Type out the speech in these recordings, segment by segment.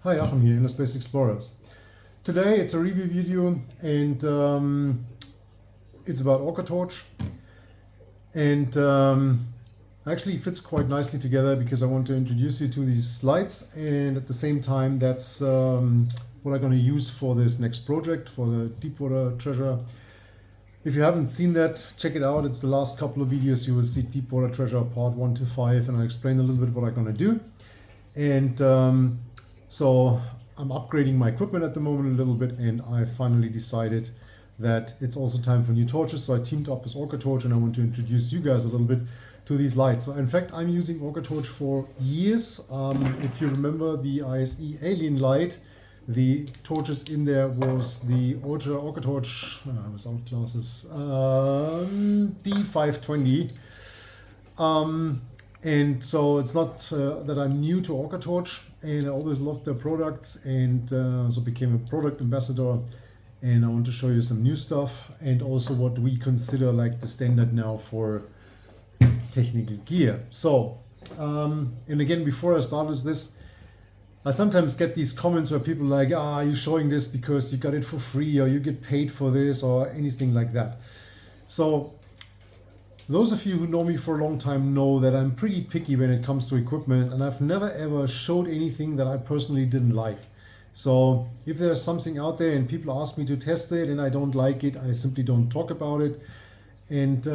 Hi, Achim here, InnerSpace Explorers. Today it's a review video and it's about Orcatorch and actually fits quite nicely together because I want to introduce you to these lights, and at the same time that's what I'm going to use for this next project for the Deepwater Treasure. If you haven't seen that, check it out. It's the last couple of videos. You will see Deepwater Treasure part 1 to 5, and I'll explain a little bit what I'm going to do. And so I'm upgrading my equipment at the moment a little bit, and I finally decided that it's also time for new torches. So I teamed up with Orcatorch, and I want to introduce you guys a little bit to these lights. So in fact, I'm using Orcatorch for years. If you remember the ISE Alien light, the torches in there was the Orcatorch without glasses D520. And so it's not that I'm new to Orcatorch, and I always loved their products, and so became a product ambassador. And I want to show you some new stuff and also what we consider like the standard now for technical gear. So, and again, before I start with this, I sometimes get these comments where people are like, you're showing this because you got it for free, or you get paid for this, or anything like that. So those of you who know me for a long time know that I'm pretty picky when it comes to equipment, and I've never ever showed anything that I personally didn't like. So if there's something out there and people ask me to test it and I don't like it, I simply don't talk about it. And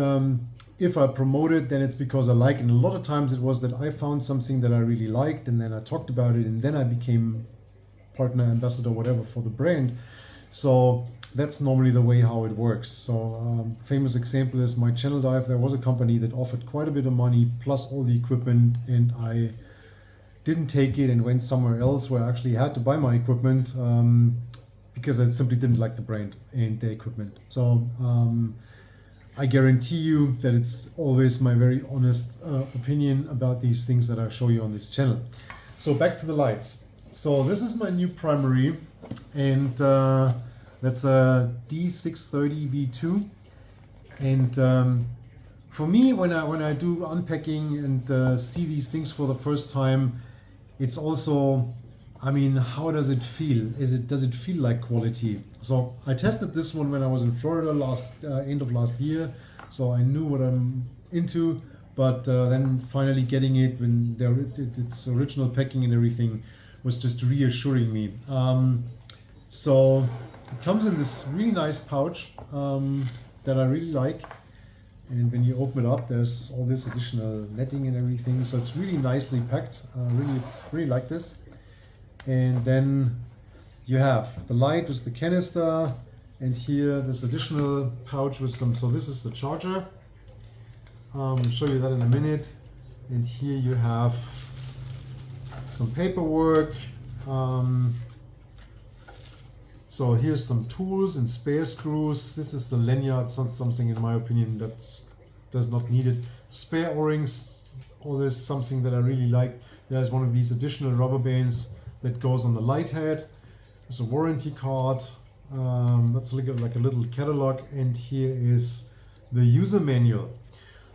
if I promote it, then it's because I like it. And a lot of times it was that I found something that I really liked, and then I talked about it, and then I became partner, ambassador, whatever for the brand. So that's normally the way how it works. So famous example is my Channel Dive. There was a company that offered quite a bit of money plus all the equipment, and I didn't take it and went somewhere else where I actually had to buy my equipment because I simply didn't like the brand and the equipment. So I guarantee you that it's always my very honest opinion about these things that I show you on this channel. So back to the lights. So this is my new primary, and that's a D630 V2. And for me, when I do unpacking and see these things for the first time, it's also, I mean, how does it feel? Does it feel like quality? So I tested this one when I was in Florida end of last year, so I knew what I'm into. But then finally getting it when its original packing and everything was just reassuring me. So it comes in this really nice pouch that I really like. And when you open it up, there's all this additional netting and everything. So it's really nicely packed. Really like this. And then you have the light with the canister, and here this additional pouch with some, so this is the charger. I'll show you that in a minute. And here you have some paperwork. So here's some tools and spare screws. This is the lanyard. It's not something, in my opinion, that does not need it. Spare O-rings, all this something that I really like. There's one of these additional rubber bands that goes on the light head. There's a warranty card. That's like a little catalog, and here is the user manual.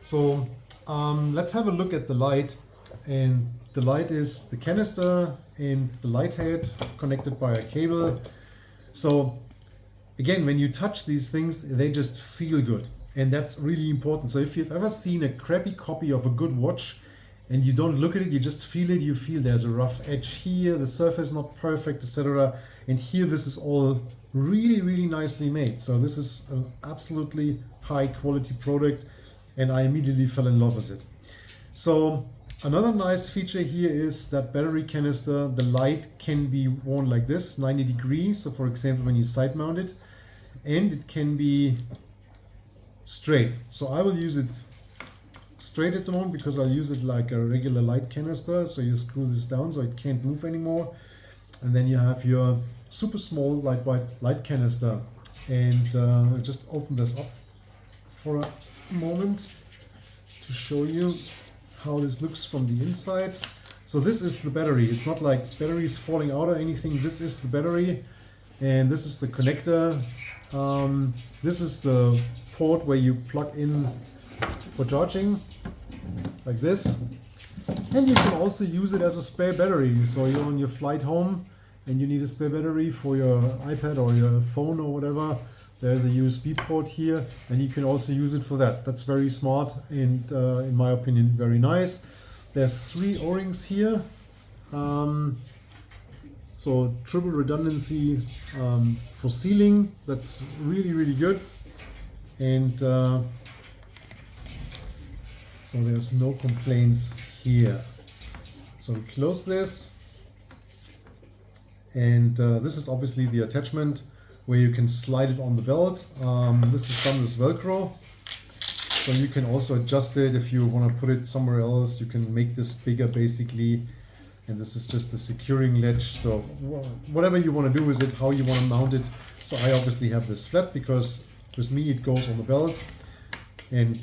So let's have a look at the light. And the light is the canister and the light head connected by a cable. So again, when you touch these things, they just feel good, and that's really important. So if you've ever seen a crappy copy of a good watch and you don't look at it, you just feel it, you feel there's a rough edge here, the surface not perfect, etc. And here this is all really nicely made. So this is an absolutely high quality product, and I immediately fell in love with it. So another nice feature here is that battery canister. The light can be worn like this, 90 degrees. So for example, when you side mount it, and it can be straight. So I will use it straight at the moment because I'll use it like a regular light canister. So you screw this down so it can't move anymore. And then you have your super small lightweight light canister. And I'll just open this up for a moment to show you how this looks from the inside. So this is the battery. It's not like batteries falling out or anything. This is the battery, and this is the connector. This is the port where you plug in for charging, like this. And you can also use it as a spare battery. So you're on your flight home and you need a spare battery for your iPad or your phone or whatever, there's a USB port here, and you can also use it for that. That's very smart and in my opinion very nice. There's 3 O-rings here, so triple redundancy for sealing. That's really good. And so there's no complaints here. So we close this, and this is obviously the attachment where you can slide it on the belt. This is done with Velcro, so you can also adjust it if you want to put it somewhere else. You can make this bigger basically, and this is just the securing ledge. So whatever you want to do with it, how you want to mount it. So I obviously have this flat because with me it goes on the belt, and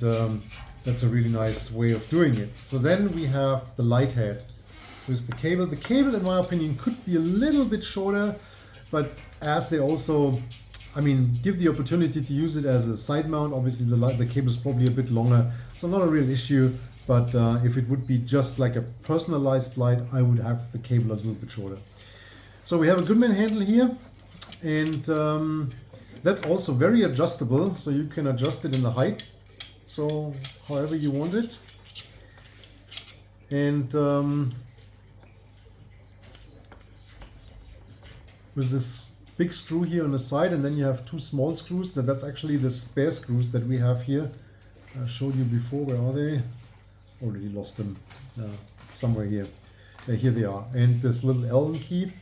that's a really nice way of doing it. So then we have the light head with the cable. The cable in my opinion could be a little bit shorter, but as they also, I mean, give the opportunity to use it as a side mount, obviously the cable is probably a bit longer, so not a real issue. But if it would be just like a personalized light, I would have the cable a little bit shorter. So we have a Goodman handle here, and that's also very adjustable, so you can adjust it in the height, so however you want it. And with this big screw here on the side, and then you have 2 small screws. That's actually the spare screws that we have here. I showed you before. Where are they? Already lost them. Somewhere here. Here they are. And this little Allen key.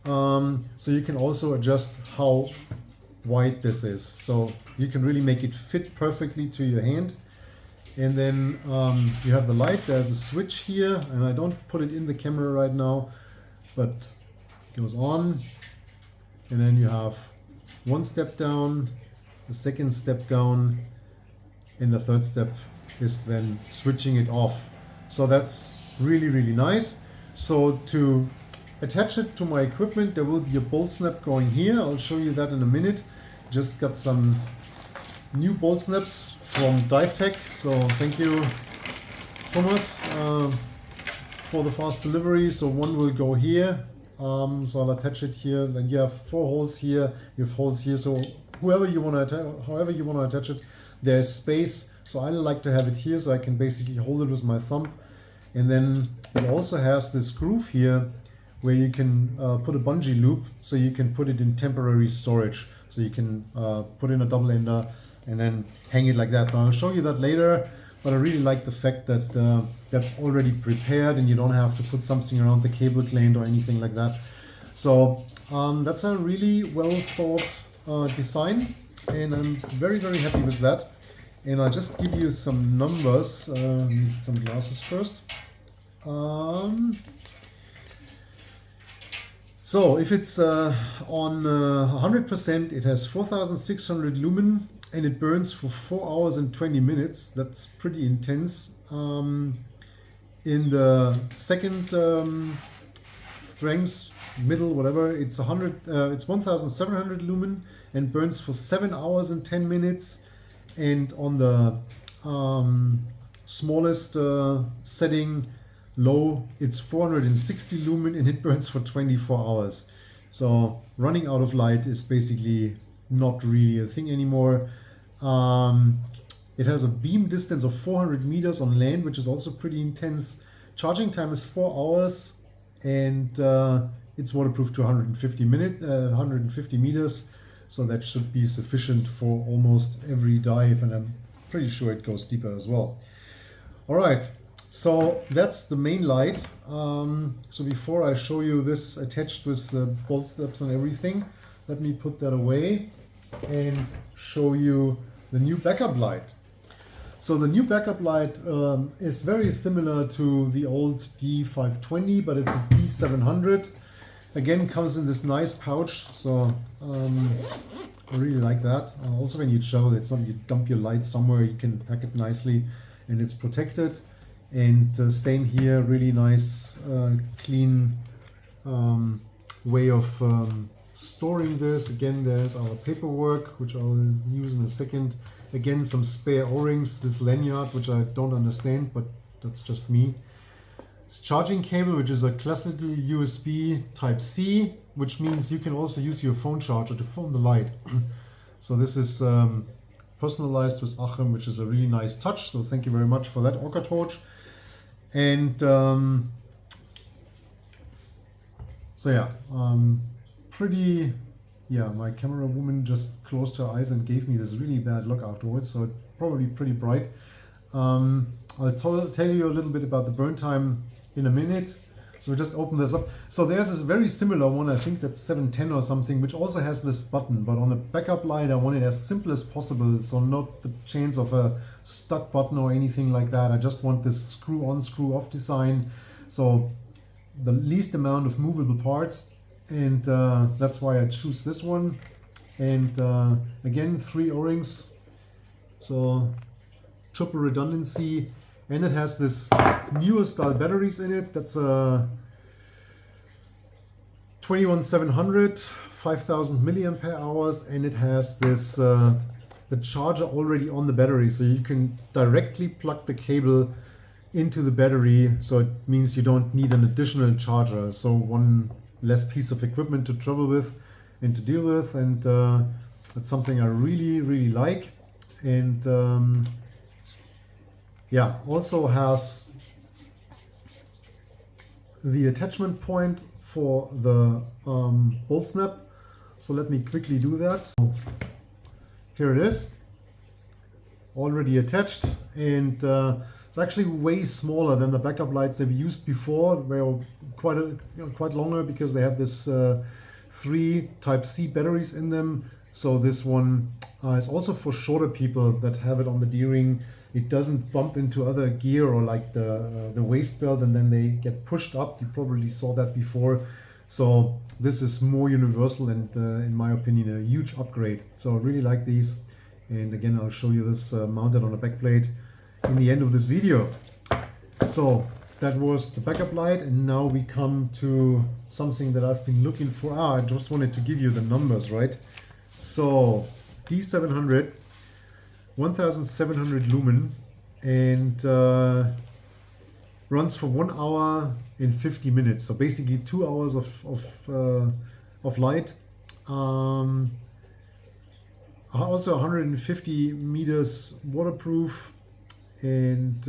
So you can also adjust how wide this is. So you can really make it fit perfectly to your hand. And then you have the light. There's a switch here, and I don't put it in the camera right now, but it goes on. And then you have 1 step down, the 2nd step down, and the 3rd step is then switching it off. So that's really nice. So to attach it to my equipment, there will be a bolt snap going here. I'll show you that in a minute. Just got some new bolt snaps from Dive Tech, so thank you Thomas for the fast delivery. So one will go here. So I'll attach it here. Then you have 4 holes here. You have holes here. So however you want to attach it, there's space. So I like to have it here, so I can basically hold it with my thumb. And then it also has this groove here, where you can put a bungee loop, so you can put it in temporary storage. So you can put in a double ender and then hang it like that. Now I'll show you that later. But I really like the fact that that's already prepared and you don't have to put something around the cable gland or anything like that. So that's a really well thought design, and I'm very happy with that. And I'll just give you some numbers. Need some glasses first. So if it's on 100%, it has 4,600 lumen. And it burns for 4 hours and 20 minutes. That's pretty intense. In the second strength, middle, whatever, it's 1,700 lumen and burns for 7 hours and 10 minutes. And on the smallest setting, low, it's 460 lumen and it burns for 24 hours. So running out of light is basically not really a thing anymore. It has a beam distance of 400 meters on land, which is also pretty intense. Charging time is 4 hours, and it's waterproof to 150 meters, so that should be sufficient for almost every dive, and I'm pretty sure it goes deeper as well. All right, so that's the main light. So before I show you this attached with the bolt steps and everything, let me put that away and show you the new backup light. So the new backup light is very similar to the old D520, but it's a D700. Again, comes in this nice pouch, so I really like that. Also when you travel, it's not you dump your light somewhere, you can pack it nicely and it's protected. And same here, really nice, clean way of storing this. Again, there's our paperwork, which I'll use in a second. Again, some spare O-rings, this lanyard, which I don't understand, but that's just me. charging cable, which is a classical USB Type C, which means you can also use your phone charger to phone the light. So this is personalized with Achim, which is a really nice touch. So thank you very much for that, Orcatorch. And so yeah, pretty, yeah, my camera woman just closed her eyes and gave me this really bad look afterwards. So probably pretty bright. I'll tell you a little bit about the burn time in a minute. So we just open this up. So there's this very similar one, I think that's 710 or something, which also has this button, but on the backup light I want it as simple as possible, so not the chance of a stuck button or anything like that. I just want this screw on, screw off design, so the least amount of movable parts, and that's why I choose this one. And again, 3 O-rings, so triple redundancy. And it has this newer style batteries in it. That's a 21700, 5000 milliampere hours, and it has this the charger already on the battery, so you can directly plug the cable into the battery. So it means you don't need an additional charger. So one less piece of equipment to travel with and to deal with, and that's something I really like. And yeah, also has the attachment point for the bolt snap. So let me quickly do that. Here it is, already attached, and it's actually way smaller than the backup lights they've used before. They were quite longer because they had this 3 Type C batteries in them. So this one is also for shorter people that have it on the D-ring. It doesn't bump into other gear or like the waist belt and then they get pushed up. You probably saw that before. So this is more universal and in my opinion a huge upgrade. So I really like these, and again I'll show you this mounted on a backplate in the end of this video. So that was the backup light, and now we come to something that I've been looking for. I just wanted to give you the numbers, right? So D700, 1700 lumen, and runs for 1 hour and 50 minutes. So basically 2 hours of light. Also 150 meters waterproof, and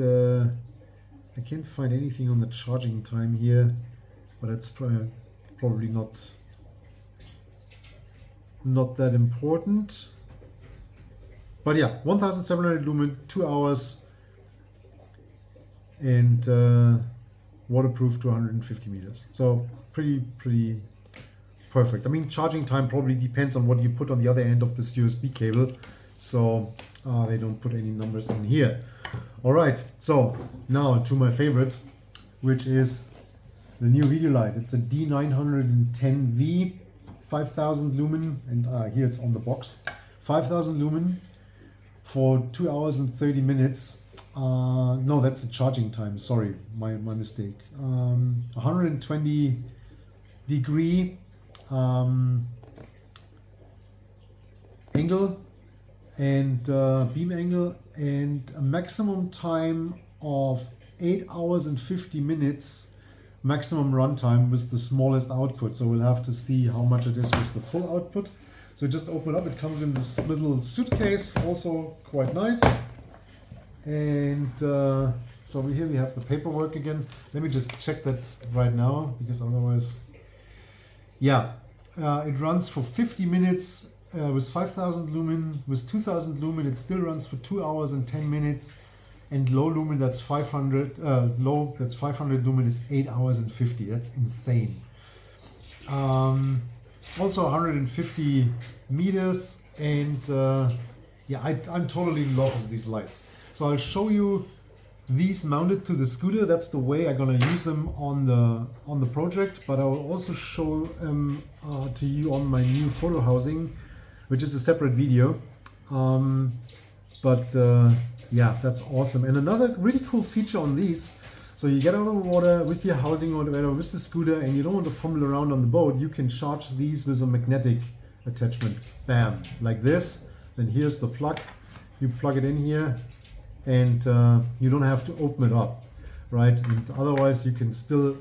I can't find anything on the charging time here, but it's probably not that important. But yeah, 1700 lumen, 2 hours, and waterproof to 150 meters. So pretty perfect. I mean, charging time probably depends on what you put on the other end of this USB cable. So they don't put any numbers in here. All right, so now to my favorite, which is the new video light. It's a D910V, 5000 lumen, and here it's on the box, 5000 lumen for 2 hours and 30 minutes. No, that's the charging time, sorry, my mistake. 120 degree angle and beam angle, and a maximum time of 8 hours and 50 minutes maximum runtime with the smallest output. So we'll have to see how much it is with the full output. So just open it up, it comes in this little suitcase, also quite nice. And so here we have the paperwork again. Let me just check that right now, because otherwise, yeah, it runs for 50 minutes with 5000 lumen. With 2000 lumen, it still runs for 2 hours and 10 minutes. And low lumen, that's 500. Low, that's 500 lumen, is 8 hours and 50. That's insane. Also 150 meters, and yeah, I'm totally in love with these lights. So I'll show you these mounted to the scooter. That's the way I'm gonna use them on the project. But I will also show to you on my new photo housing, which is a separate video. Yeah, that's awesome. And another really cool feature on these, so you get out of the water with your housing or whatever, with the scooter, and you don't want to fumble around on the boat, you can charge these with a magnetic attachment. Bam, like this. Then here's the plug. You plug it in here, and you don't have to open it up. right? And otherwise you can still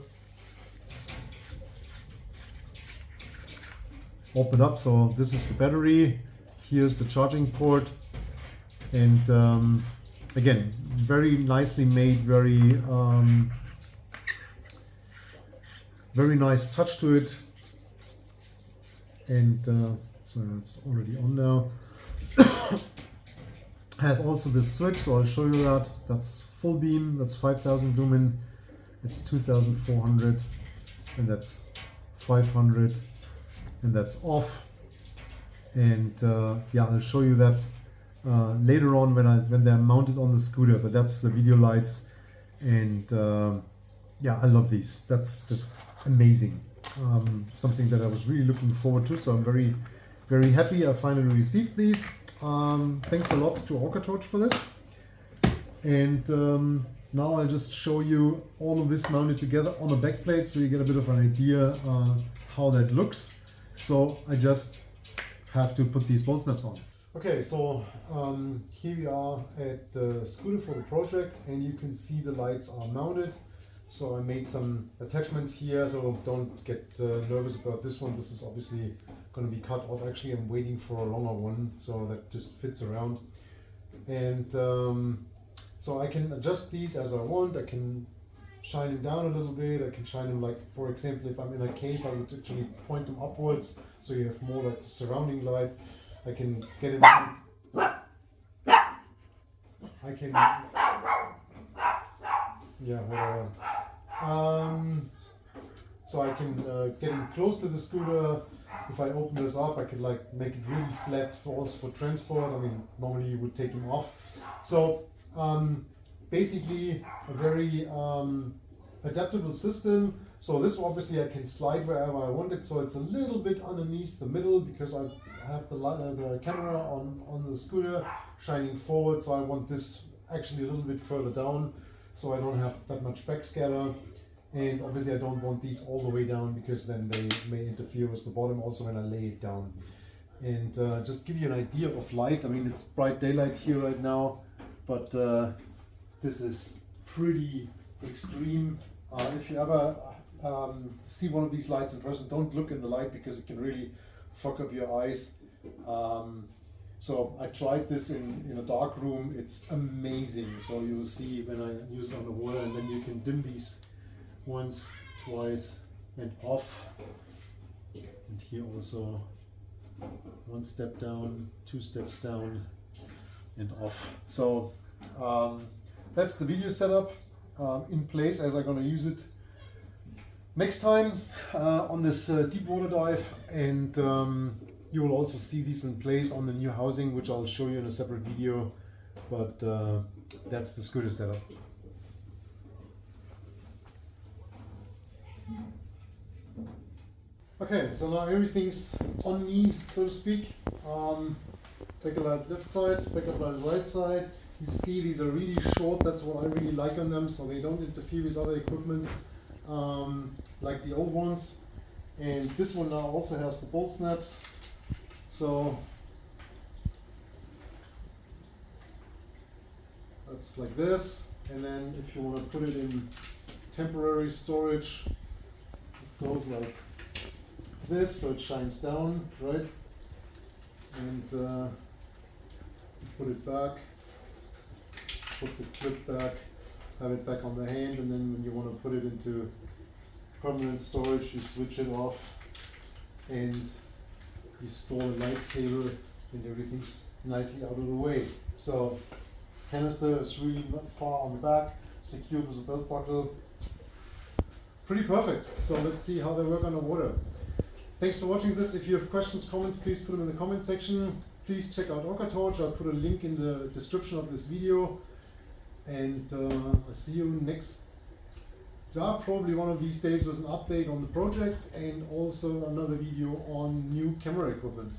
open up. So this is the battery, here's the charging port, and again, very nicely made, very nice touch to it. And so it's already on now. Has also this switch, so I'll show you that. That's full beam, that's 5000 lumen, it's 2400, and that's 500, and that's off. And yeah, I'll show you that later on when they're mounted on the scooter. But that's the video lights, and yeah, I love these. That's just amazing. Something that I was really looking forward to, so I'm very, very happy I finally received these. Thanks a lot to Orcatorch for this. And now I'll just show you all of this mounted together on a backplate, so you get a bit of an idea how that looks. So I just have to put these bolt snaps on. Okay, so here we are at the scooter for the project, and you can see the lights are mounted. So I made some attachments here, so don't get nervous about this one. This is obviously going to be cut off. Actually, I'm waiting for a longer one, so that just fits around. And so I can adjust these as I want. I can shine them down a little bit. I can shine them, like, for example, if I'm in a cave, I would actually point them upwards, so you have more like the surrounding light. I can get it. I can, yeah, whatever. So I can get in close to the scooter. If I open this up, I could like make it really flat for also for transport. I mean, normally you would take him off. So basically a very adaptable system. So this obviously I can slide wherever I want it. So it's a little bit underneath the middle because I have the camera on the scooter shining forward. So I want this actually a little bit further down, so I don't have that much backscatter. And obviously I don't want these all the way down because then they may interfere with the bottom also when I lay it down. And just give you an idea of light. I mean, it's bright daylight here right now, but this is pretty extreme. If you ever see one of these lights in person, don't look in the light because it can really fuck up your eyes. So I tried this in a dark room. It's amazing. So you'll see when I use it on the wall, and then you can dim these once, twice, and off. And here also one step down, 2 steps down, and off. So that's the video setup in place as I'm going to use it next time on this deep water dive. And you will also see these in place on the new housing, which I'll show you in a separate video. But that's the scooter setup. Okay, so now everything's on me, so to speak. Backlight light left side, backlight light right side. You see these are really short, that's what I really like on them, so they don't interfere with other equipment like the old ones. And this one now also has the bolt snaps. So that's like this, and then if you want to put it in temporary storage, it goes like this, so it shines down, right? And put it back, put the clip back, have it back on the hand, and then when you want to put it into permanent storage, you switch it off and you store a light cable, and everything's nicely out of the way. So canister is really not far on the back, secured with a belt buckle. Pretty perfect. So let's see how they work on the water. Thanks for watching this. If you have questions, comments, please put them in the comment section. Please check out Orcatorch. I'll put a link in the description of this video. And I'll see you next probably one of these days with an update on the project and also another video on new camera equipment.